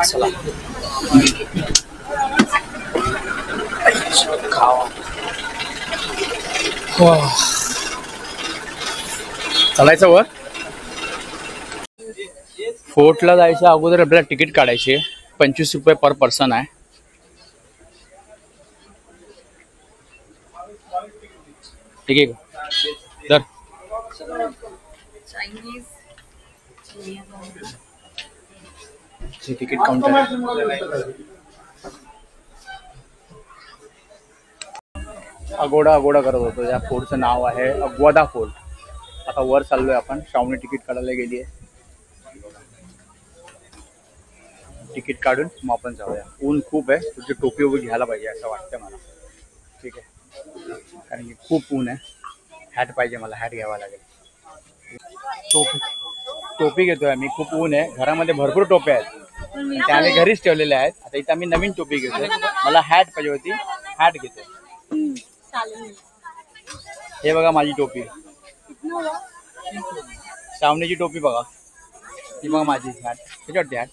चला खावा. चालायचं वर. फोर्टला जायच्या अगोदर आपल्याला तिकीट काढायची आहे. 25 रुपये पर पर्सन आहे. ठीक आहे का? तर तिकीट काउंटर अगोडा करत होतो. या फोर्टचं नाव आहे अग्वादा फोर्ट. आता वर चाललोय आपण. श्रावणी तिकीट काढायला गेली आहे. तिकीट काढून मग आपण जाऊया. ऊन खूप आहे. तुझी टोपी वगैरे घ्यायला पाहिजे असं वाटतं मला. ठीक आहे, कारण की खूप ऊन आहे. हॅट पाहिजे मला. हॅट घ्यावा लागेल. टोपी घेतोय आम्ही. खूप ऊन आहे. घरामध्ये भरपूर टोप्या आहेत. त्या आम्ही घरीच ठेवलेल्या आहेत. आता इथं आम्ही नवीन टोपी घेतोय. मला हॅट पाहिजे होती. हॅट घेतोय. हे बघा माझी टोपी. श्रावणीची टोपी बघा. ही बघा माझी हॅट. कशी वाटते हॅट?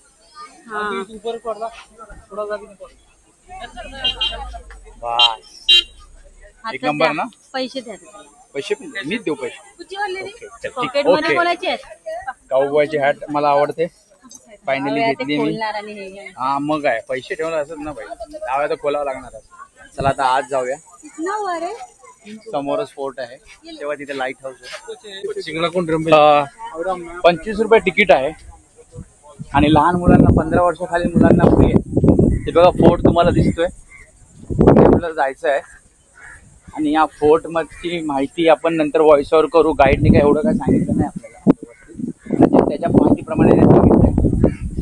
एक नंबर ना. पैसे द्या. पैसे पण मीच देऊ. पैसे ओके. काऊबॉयची हॅट मला आवडते. फायनली घेतली मी. हा मग काय, पैसे ठेवणार असत ना भाई. डाव्या तर खोलावं लागणार. चला आता आज जाऊया. समोरच फोर्ट आहे. तेव्हा तिथे लाईट हाऊस आहे. 25 रुपये तिकीट आहे. आणि लहान मुलांना 15 वर्षाखालील मुलांना फ्री आहे. ते बघा फोर्ट तुम्हाला दिसतोय. आपल्याला जायचं आहे. आणि या फोर्ट मधची माहिती आपण नंतर व्हॉइस ओव्हर करू. गाईडने काय एवढं काय सांगितलं नाही आपल्याला. त्याच्या माहितीप्रमाणे सांगितलंय.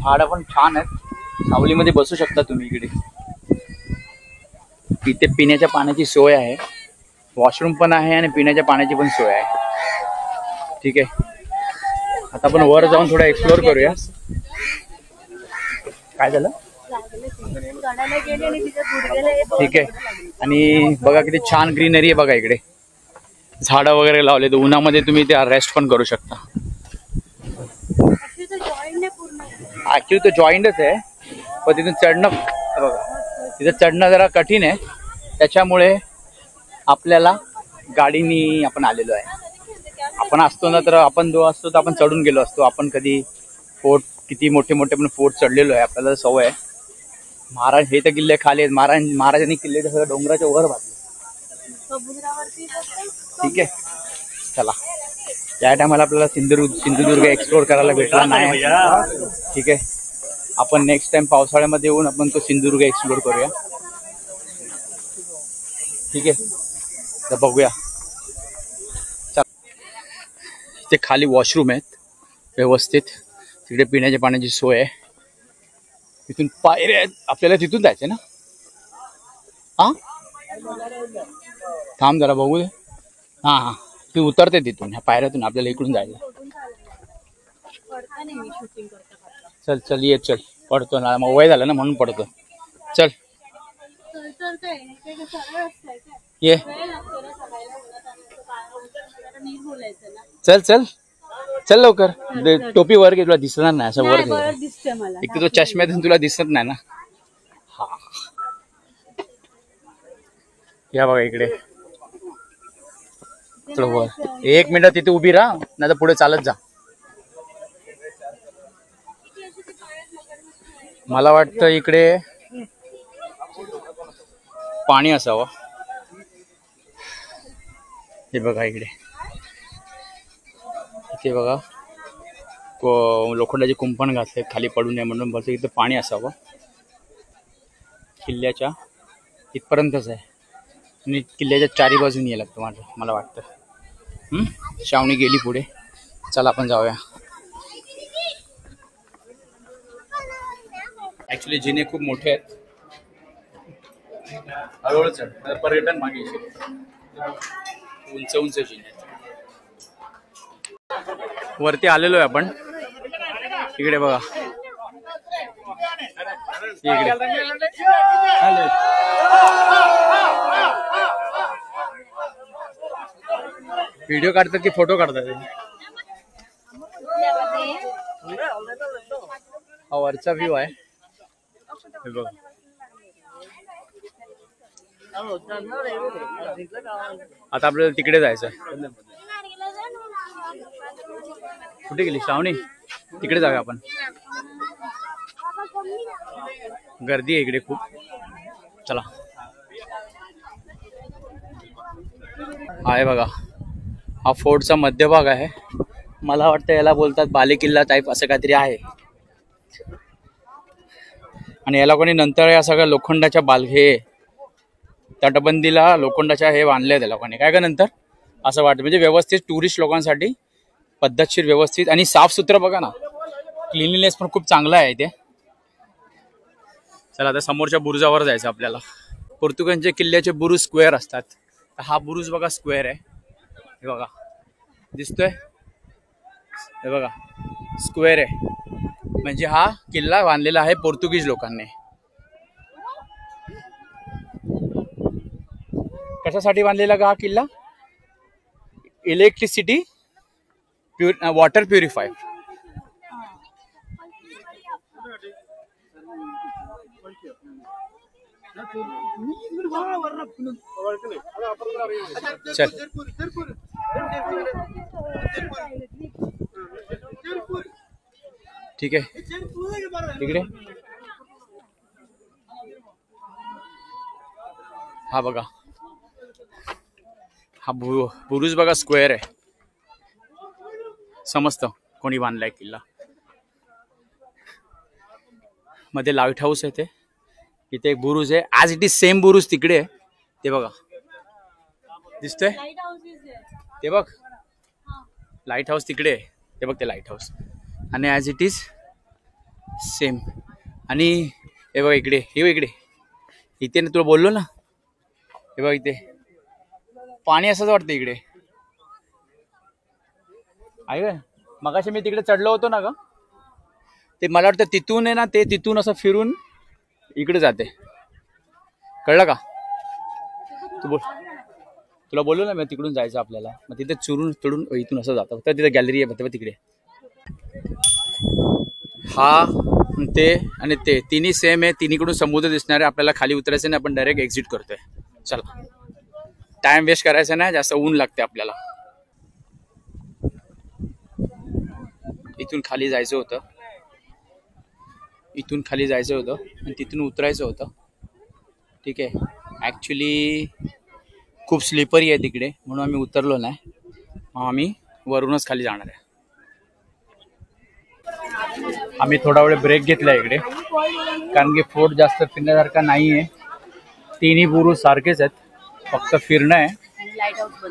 झाडं पण छान आहेत. सावलीमध्ये बसू शकता तुम्ही. इकडे इथे पिण्याच्या पाण्याची सोय आहे. वॉशरूम पण आहे आणि पिण्याच्या पाण्याची पण सोय आहे. ठीक आहे, आता आपण वर जाऊन थोडा एक्सप्लोर करूया. काय झालं? ठीक आहे. आणि बघा किती छान ग्रीनरी आहे बघा. इकडे झाडं वगैरे लावले. तर उन्हामध्ये तुम्ही ते रेस्ट पण करू शकता. ऍक्च्युली तो जॉईंटच आहे. पण तिथून चढणं बघा, तिथं चढणं जरा कठीण आहे. त्याच्यामुळे आपल्याला गाडीनी आपण आलेलो आहे. आपण असतो ना तर आपण जो असतो तर आपण चढून गेलो असतो. आपण कधी फोर्ट किती मोठे पण फोर्ट चढलेलो आहे. आपल्याला सवय आहे. महाराज हे तर किल्ले खाली आहेत. महाराजांनी किल्ले तर सगळं डोंगराच्या वर बांधले. ठीक आहे, चला. या टायमाला आपल्याला सिंधुदुर्ग एक्सप्लोर करायला भेटला नाही. ठीक आहे, आपण नेक्स्ट टाइम पावसाळ्यामध्ये येऊन आपण तो सिंधुदुर्ग एक्सप्लोर करूया. ठीक आहे, तर बघूया. ते खाली वॉशरूम आहेत व्यवस्थित. तिकडे पिण्याच्या पाण्याची सोय आहे. तिथून पायऱ्या आहेत. आपल्याला तिथून जायचं ना. हा, थांब जरा बघू दे. हा, तू उतरते तिथून. ह्या पायऱ्यातून आपल्याला इकडून जायचं. चल ये. चल पडतो ना. मग वय झालं ना म्हणून पडतो. चल ये. चल लवकर. टोपी वर घे. तुला दिसणार नाही असं वर घे. एक तर तो चष्म्यातून तुला दिसत नाही ना. हा, या बघा इकडे. चल वर. 1 मिनिट तिथे उभी राहा, नाही तर पुढे चालत जा. मला वाटतं इकडे पाणी असावं. हे बघा इकडे. इथे बघा लोखंडाचे कुंपण घातले खाली पडू नये म्हणून. बस इथं पाणी असावं. किल्ल्याच्या इथपर्यंतच आहे. आणि किल्ल्याच्या चारी बाजून यायला लागतं मला वाटतं. श्रावणी गेली पुढे. चला आपण जाऊया. ऍक्च्युली जिने खूप मोठे आहेत. हळूहळू चढ. पर्यटन मागे उंच जिने आहेत. वरती आलेलो आहे आपण. इकडे बघा. इकडे व्हिडिओ काढतात की फोटो काढतात? हा वरचा व्ह्यू आहे. हे बघा. आता आपल्याला तिकडे जायचं. कुठे गेली श्रावणी? तिकडे जाऊया आपण. गर्दी आहे इकडे खूप. चला. आहे बघा, हा फोर्टचा मध्यभाग आहे. मला वाटतं याला बोलतात बालेकिल्ला टाईप असं काहीतरी आहे. आणि याला कोणी नंतर या सगळ्या लोखंडाच्या हे तटबंदीला लोखंडाच्या हे बांधले त्या लोकांनी काय का नंतर असं वाटतं. म्हणजे व्यवस्थित टुरिस्ट लोकांसाठी पद्धतशीर व्यवस्थित आणि साफसुथरं बघा ना. क्लिनलीनेस पण खूप चांगला आहे इथे. चला आता समोरच्या बुरुजावर जायचं आपल्याला. पोर्तुगीजच्या किल्ल्याचे बुरुज स्क्वेअर असतात. हा बुरुज बघा स्क्वेअर आहे. हे बघा दिसतोय. हे बघा स्क्वेअर आहे. म्हणजे हा किल्ला बांधलेला आहे पोर्तुगीज लोकांनी. कशासाठी बांधलेला का हा किल्ला? Electricity water purifier. चल ठीक आहे. इकडे हा बघा, हा बुरुज बघा स्क्वेअर आहे. समजतं कोणी बांधलाय किल्ला. मध्ये लाईट हाऊस आहे. ते इथे एक बुरुज आहे. ॲज इट इज सेम बुरुज तिकडे आहे. ते बघा दिसतंय. ते बघ लाईट हाऊस तिकडे आहे. ते बघ ते लाईट हाऊस आणि ॲज इट इज सेम. आणि हे बघ इकडे, हे बघ इकडे, इथे ना तुला बोललो ना. हे बघ इथे पाणी असंच वाटतं इकडे आहे का. मगाशी मी तिकडे चढलो होतो ना ग, ते मला वाटतं तिथून आहे ना, ते तिथून असं फिरून इकडे जाते. कळलं का? तुला बोललो ना मी तिकडून जायचं आपल्याला. मग तिथे चुरून चढून इथून असं जातं. तर तिथे गॅलरी आहे तिकडे. हा ते आणि ते तिन्ही सेम आहे. तिन्हीकडून समुद्र दिसणार आहे. आपल्याला खाली उतरायचं नाही, आपण डायरेक्ट एक्झिट करतोय. चला, टाइम वेस्ट करायचा नाही. जास्त ऊन लागते आपल्याला. इथून खाली जायचं होतं, इथून खाली जायचं होतं आणि तिथून उतरायचं होतं. ठीक आहे. ॲक्च्युली खूप स्लिपरी आहे तिकडे म्हणून आम्ही उतरलो नाही. आम्ही वरूनच खाली जाणार आहे. आम्ही थोडा वेळ ब्रेक घेतला इकडे कारण की फोर्ट जास्त फिरण्यासारखा नाही आहे. तिन्ही बुरुज सारखेच आहेत, फक्त फिरणं आहे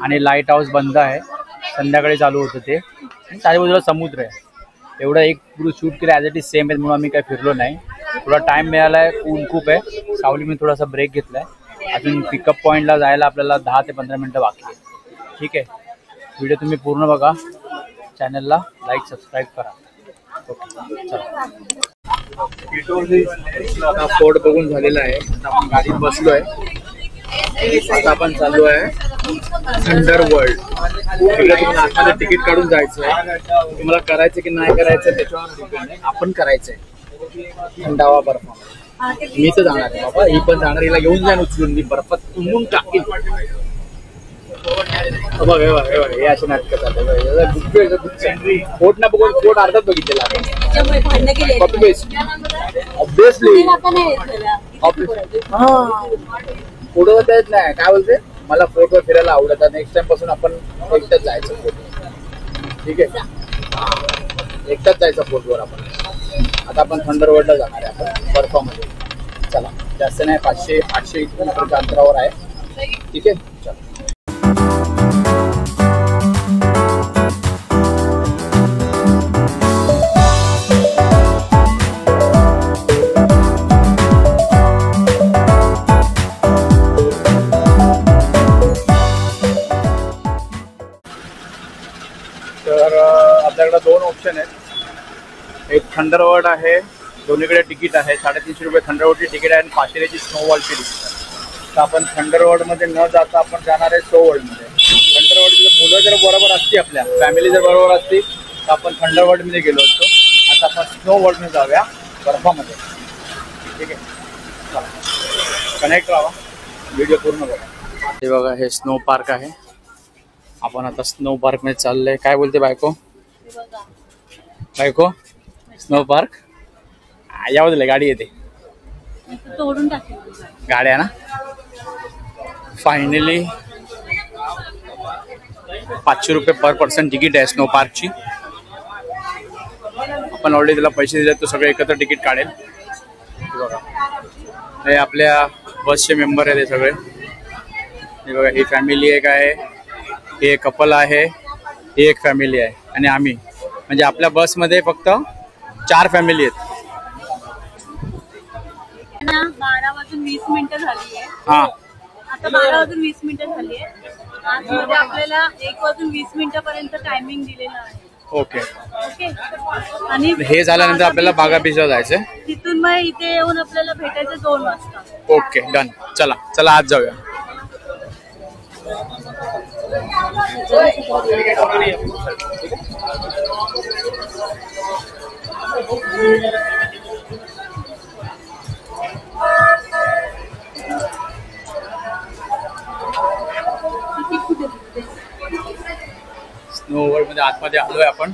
आणि लाईट हाऊस बंद आहे. संध्याकाळी चालू होतं ते. आणि त्याच्या बाजूला समुद्र आहे. एवढा एक बुरुज शूट केला ॲज इट इज सेम आहे म्हणून आम्ही काही फिरलो नाही. थोडा टाइम मिळाला आहे. ऊन खूप आहे. सावली मी थोडासा ब्रेक घेतला आहे. अजून पिकअप पॉईंटला जायला आपल्याला 10 ते 15 मिनटं बाकी आहे. ठीक आहे. व्हिडिओ तुम्ही पूर्ण बघा. चॅनलला लाईक सबस्क्राईब करा. ओके चला. आता फोर्ट बघून झालेला आहे. आता आपण गाडीत बसलो आहे. आता आपण चाललो आहे थंडर वर्ल्ड. इकडे तुम्हाला आतमध्ये तिकीट काढून जायचं आहे. तुम्हाला करायचं की नाही करायचं त्याच्यावर आपण करायचंय. थंडावा बर्फ. मी तर जाणार आहे बाबा. ही पण जाणार. हिला घेऊन जाण उचलून. मी बर्फात तुंबून टाकीन. बघ हे असे नाटकं चालले. फोर्ट ना बघून फोर्ट अर्धाच बघितलेला आहे. ऑब्विसली फोटो येत नाही. काय बोलते, मला फोटो फिरायला आवडत. नेक्स्ट टाइम पासून आपण एकटाच जायचं फोटो. ठीक आहे. एकटाच जायचं फोटोवर आपण. आता आपण थंडर वर्ल्डला जाणार आहे आपण बर्फामध्ये. चला, जास्त नाही. 500-800 किलोमीटरच्या अंतरावर आहे. ठीक आहे. चला. तर आपल्याकडे 2 ऑप्शन आहेत. एक थंडर वर्ल्ड आहे. दोन्हीकडे तिकीट आहे. 350 रुपये थंडर वर्ल्डची तिकीट आहे आणि 500ची स्नो वॉलची तिकीट आहे. तर आपण थंडर वर्ल्डमध्ये न जाता आपण जाणार आहे स्नो वर्ल्डमध्ये. थंडर वर्ल्डची मुलं जर बरोबर असती, आपल्या फॅमिली जर बरोबर असती तर आपण थंडर वर्ल्डमध्ये गेलो असतो. आता आपण स्नो वर्ल्डमध्ये जाऊया बर्फामध्ये. ठीक आहे. कनेक्ट राहा, व्हिडिओ पूर्ण बघा. हे बघा, हे स्नो पार्क आहे. आपण आता स्नो पार्क मध्ये चाललंय. काय बोलते बायको? बायको, स्नो पार्क यावं गाडी येते तोडून टाकली गाड्या ना. फायनली 500 रुपये पर पर्सन तिकीट आहे स्नो पार्कची. आपण ऑलरेडी त्याला पैसे दिले, तो सगळे एकत्र तिकीट काढेल. बघा, हे आपल्या बसचे मेंबर आहे ते सगळे. हे बघा, ही फॅमिली एक आहे, हे कपल आहे, ही एक फॅमिली आहे आणि आम्ही. म्हणजे आपल्या बसमध्ये फक्त 4 फॅमिली आहेत. 12:20 झाली आहे. हा, आता 12:20 झाली आहे. आतमध्ये आपल्याला 1:20 पर्यंत टायमिंग दिलेला आहे. ओके. ओके, आणि हे झाल्यानंतर आपल्याला बागा बीचला जायचंय. तिथून मग इथे येऊन आपल्याला भेटायचं 2 वाजता. Okay, done. चला चला आज जाऊया. स्नो वर्ल्ड मध्ये आतमध्ये आलोय आपण.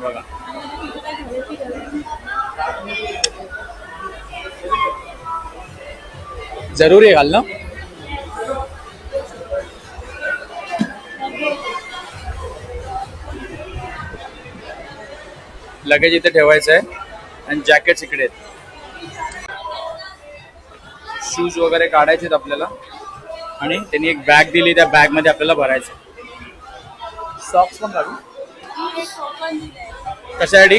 बघा, जरूरी आहे घालणं. लगेज इथे ठेवायचं आहे आणि जॅकेट्स इकडे आहेत. शूज वगैरे काढायचे आहेत आपल्याला आणि त्यांनी एक बॅग दिली, त्या बॅग मध्ये आपल्याला भरायचं. सॉक्स पण लागू कशासाठी?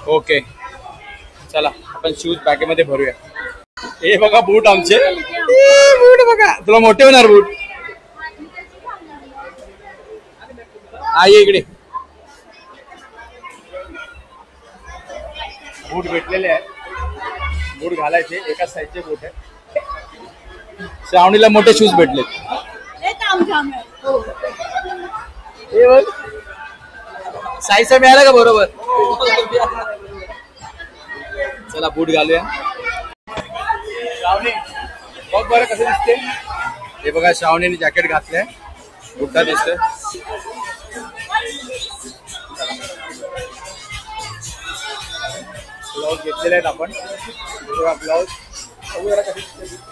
ओके, चला आपण शूज बॅगेमध्ये भरूया. हे बघा बूट आमचे. बूट बघा, तुला मोठे होणार बूट. ये इकडे. बूट भेटलेले आहेत. बूट घालायचे, एका साईजचे बूट आहे. श्रावणीला मोठे शूज भेटलेत. हे बघ, साईज मिळाला का बरोबर? चला बूट घालूया. श्रावणी बघ बरं कसं दिसते. हे बघा, श्रावणीने जॅकेट घातलंय, बुट्टा दिसतोय. ब्लाऊज घेतलेले आहेत आपण. बघा ब्लाऊज जरा कसं दिसते.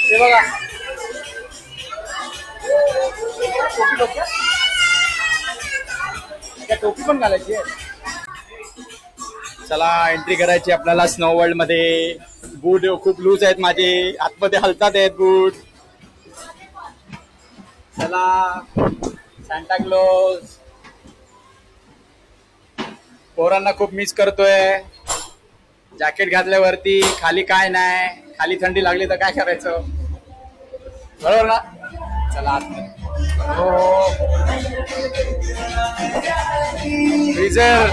हे बघा, टोपी पण घालायची आहे. चला एंट्री करायची आपल्याला स्नो वर्ल्ड मध्ये. बूट खूप लूज आहेत माझे, आतमध्ये हलतात आहेत बूट. चला, सांता क्लॉज. पोरांना खूप मिस करतोय. जॅकेट घातल्यावरती खाली काय नाही, खाली थंडी लागली तर काय करायचं, बरोबर ना? चला आतमध्ये. हो, फ्रीजर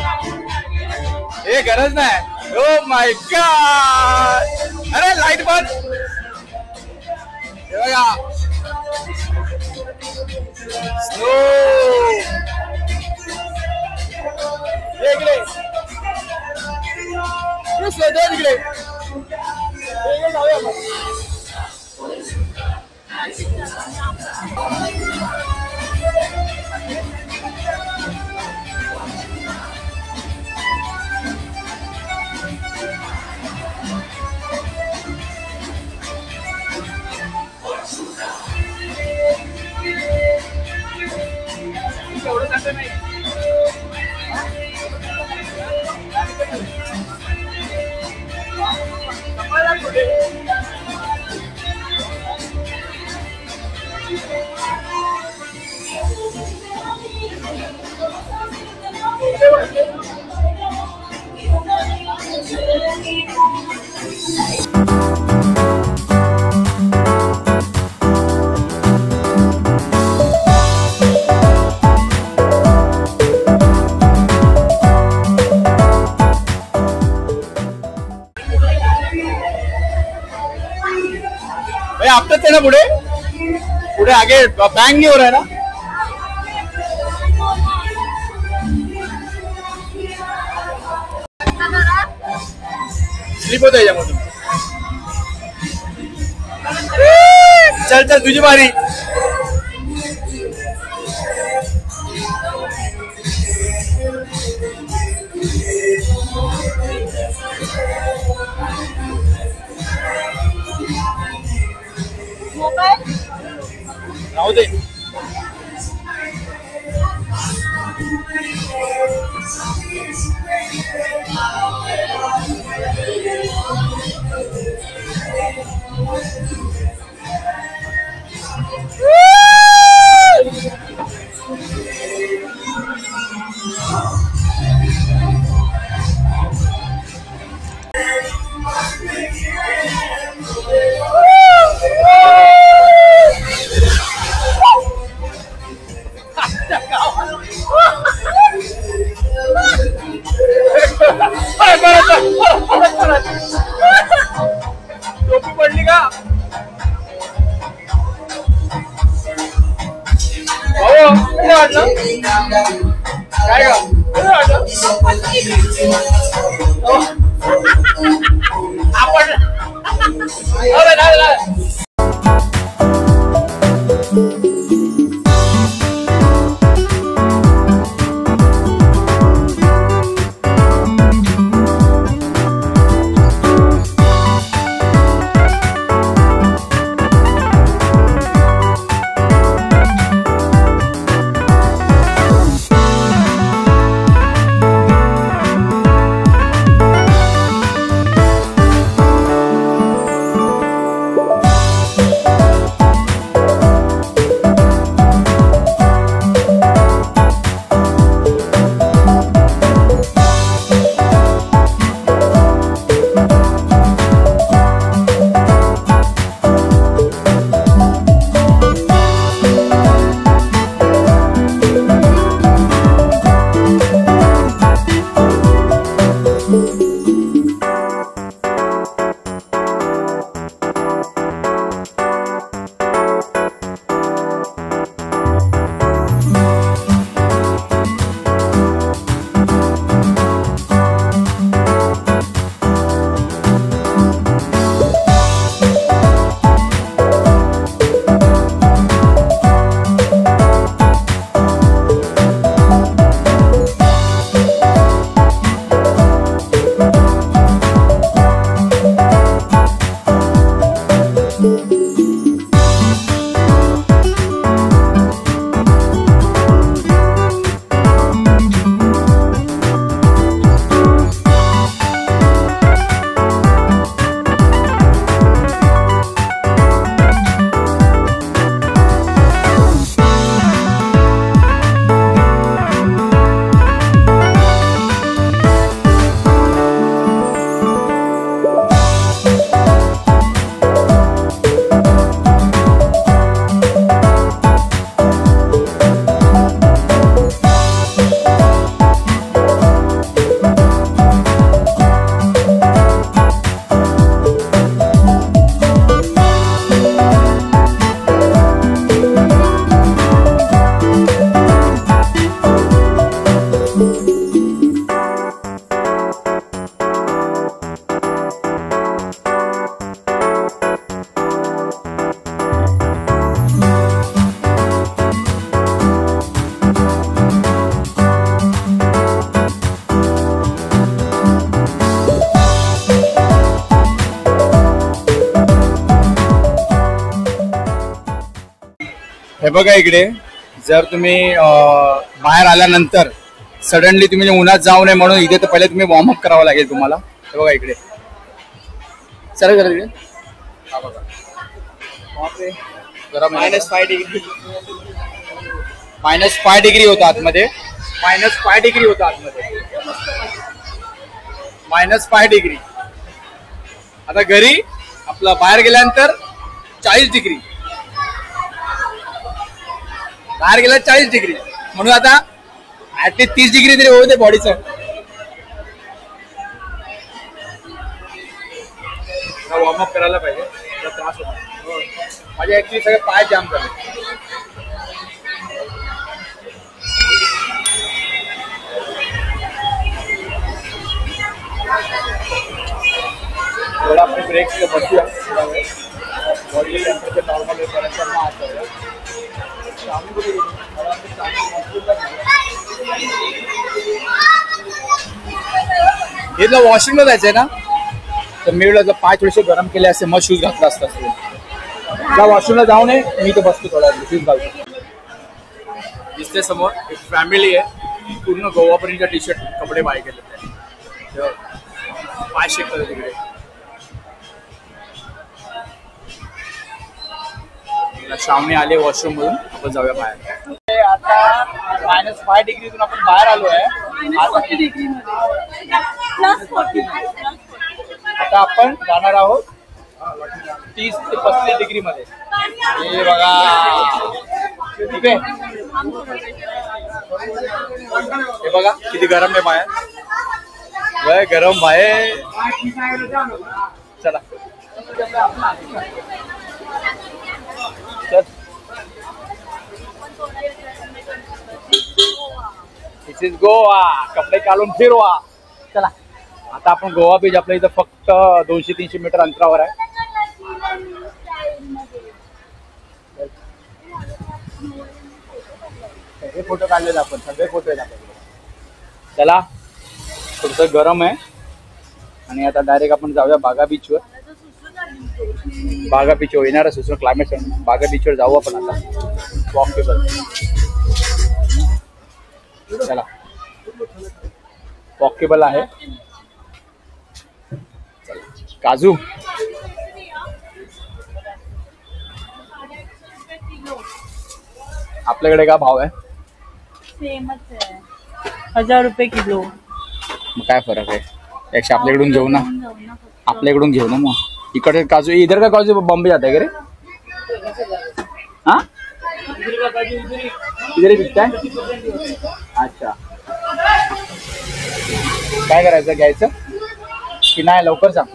हे गरज नाही. ओ माय गॉड, अरे लाईट बंद. हे बघा, स्नो. इकडे तिकडे जाऊया आपण. एवढं चांगलं नाही. आपटत आहे ना पुढे पुढे आगे बँग नहीं हो रहा है ना. स्लिप होत याच्यामधून. चल चल तुझी बारी. राहू दे. टोपी पडली का. काय वाटलं काय वाटलं आपण हे बघा इकडे जर तुम्ही बाहेर आल्यानंतर सडनली तुम्ही उन्हात जाऊ नये म्हणून इथे तर पहिले तुम्ही वॉर्मअप करावं लागेल तुम्हाला. हे बघा इकडे सर जरा इकडे हा बघा जरा -5 डिग्री -5 डिग्री होता आतमध्ये. -5 डिग्री होता आतमध्ये -5 डिग्री. आता घरी आपलं बाहेर गेल्यानंतर 40 डिग्री बाहेर गेला 40 डिग्री म्हणून आता ऍटलीस्ट 30 डिग्री तरी होऊ दे बॉडीचं. वॉर्मअप करायला पाहिजे त्रास होतो. माझे ऍक्च्युली सगळे पाय जाम झाले. थोडा आपण ब्रेक बसूया. बॉडी टेम्परेचर नॉर्मल होईपर्यंत मग आत जाऊया. इथलं वॉशिंगला जायचंय ना, तर मी जर पाय थोडेसे गरम केले असते मग शूज घातला असता. त्या वॉशरूमला जाऊ नये, मी तर बसतो थोडा शूज घालतो. दिसते समोर एक फॅमिली आहे, पूर्ण गोवापर्यंत टी शर्ट कपडे बाय केले. पाय शेक करत तिकडे. श्रावणी आले वॉशरूम मधून, आपण जाऊया बाहेर. आता -5 डिग्रीतून आपण बाहेर आलो आहे. -40 डिग्रीमध्ये आता आपण जाणार आहोत 30 ते 35 डिग्री मध्ये. हे बघा, ठीक आहे. हे बघा किती गरम आहे बाहेर. गरम बाहेर. चला दिस इज गोवा. कपडे काढून फिरवा. चला आता आपण गोवा बीच आपल्या इथं फक्त 200-300 मीटर अंतरावर आहे. हे फोटो काढलेले आपण, सगळे फोटो आहेत आपल्याकडे. चला थोडंसं गरम आहे आणि आता डायरेक्ट आपण जाऊया बागा बीचवर. बागा बीचवर येणारा सुसर क्लायमेट. बागा बीचवर जाऊ आपण आता. वॉकेबल. चला वॉकेबल आहे. काजू आपल्याकडे काय भाव आहे? सेमच आहे, 1000 रुपये किलो. मग काय फरक आहे? यापेक्षा आपल्याकडून घेऊ ना. आपल्याकडून घेऊ ना मग. इकडे काजू, इधर का काजू बॉम्बे जाता है रे? हाँ इधर ही बिकता है. अच्छा काय करायचं, घ्यायचं की नाही? लवकर सांग.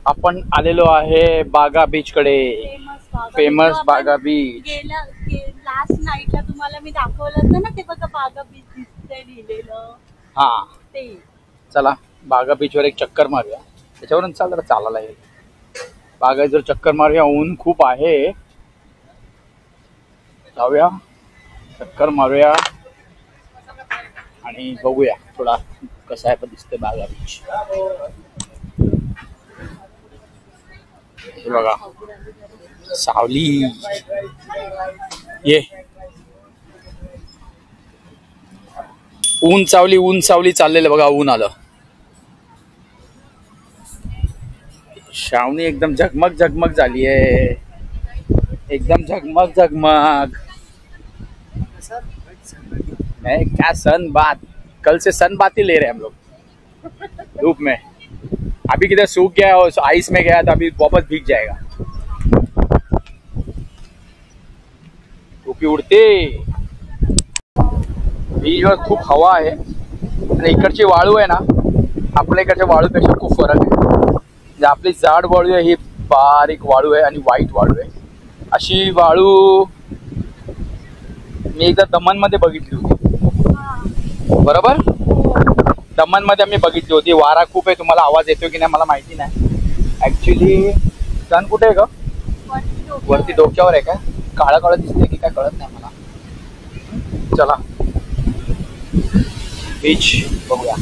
आपण आलेलो आहे बागा बीच कडे. फेमस बागा बीच. लास्ट नाईटला तुम्हाला मी दाखवलं होतं ना, ते बघा बागा बीच दिसतंय लिहिलेलं. हा ते चला बागा बीचवर एक चक्कर मारूया. त्याच्यावरून चाललं चालायला येईल. बागा जर चक्कर मारूया. ऊन खूप आहे. जाऊया चक्कर मारूया आणि बघूया थोडा कसा आहे पण दिसतंय बागा बीच. हे बघा सावली. ये ऊन सावली चाललेलं बघा. ऊन आलं. श्रावणी एकदम झगमग झाली आहे. एकदम झगमग. क्या सन बात. कल से सन बात ही ले रहे हैं हम लोग धूप में. अभी किधर सूख गया और आइस में गया तो अभी वापस भीग जाएगा. टोपी उडते. बीचवर खूप हवा आहे आणि इकडची वाळू आहे ना, आपल्या इकडच्या वाळूपेक्षा खूप फरक आहे. म्हणजे आपली जाड वाळू आहे, ही बारीक वाळू आहे आणि व्हाईट वाळू आहे. अशी वाळू मी एकदा दमनमध्ये बघितली होती. बरोबर, दमनमध्ये आम्ही बघितली होती. वारा खूप आहे. तुम्हाला आवाज येतो की नाही मला माहिती नाही. ऍक्च्युली सन कुठे आहे ग? वरती डोक्यावर आहे. काय काळा दिसतंय की काय कळत नाही मला. चला बीच बघूया.